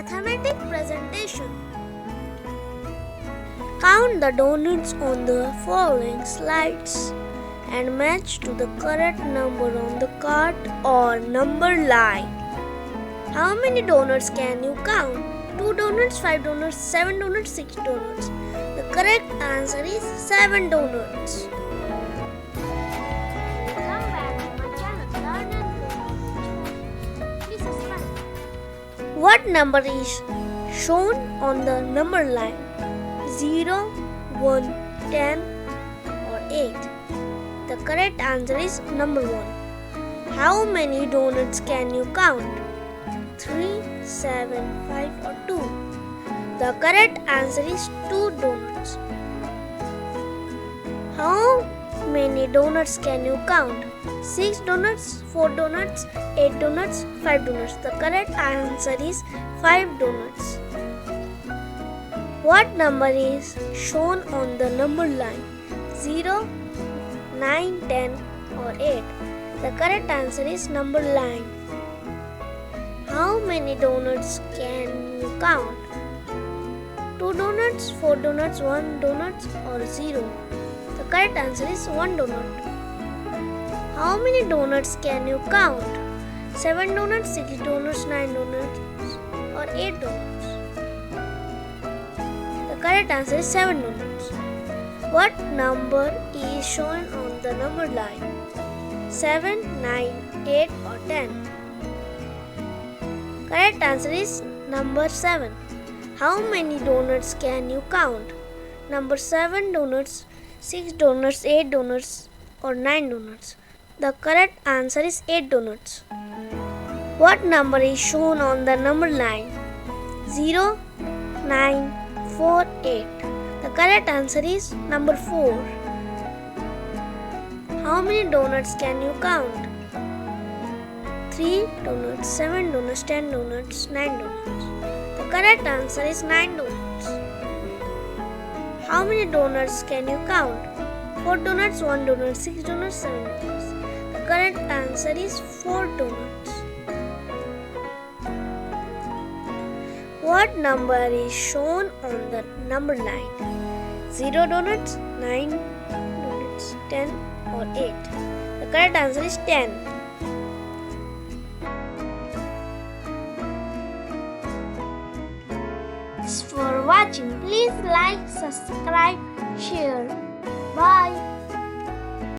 Mathematic presentation. Count the donuts on the following slides and match to the correct number on the card or number line. How many donuts can you count? 2 donuts, 5 donuts, 7 donuts, 6 donuts. The correct answer is 7 donuts. Welcome back to my channel, Learn and Grow. Please subscribe. What number is shown on the number line? 0, 1, 10 or 8. The correct answer is number 1. How many donuts can you count? 3, 7, 5 or 2. The correct answer is 2 donuts. How many donuts can you count? 6 donuts, 4 donuts, 8 donuts, 5 donuts. The correct answer is 5 donuts. What number is shown on the number line? 0, 9, 10 or 8. The correct answer is number 9. How many donuts can you count? 2 donuts, 4 donuts, 1 donut or 0. The correct answer is 1 donut. How many donuts can you count? 7 donuts, 6 donuts, 9 donuts or 8 donuts. The correct answer is 7 donuts. What number is shown on the number line? 7, 9, 8 or 10. Correct answer is number 7. How many donuts can you count? Number 7 donuts, 6 donuts, 8 donuts or 9 donuts. The correct answer is 8 donuts. What number is shown on the number line? 0, 9, 4, 8. The correct answer is number 4. How many donuts can you count? 3 donuts, 7 donuts, 10 donuts, 9 donuts. The correct answer is 9 donuts. How many donuts can you count? 4 donuts, 1 donut, 6 donuts, 7 donuts. The correct answer is 4 donuts. What number is shown on the number line? 0 donuts, 9 donuts, 10 or 8. The correct answer is 10. Thanks for watching. Please like, subscribe, share. Bye.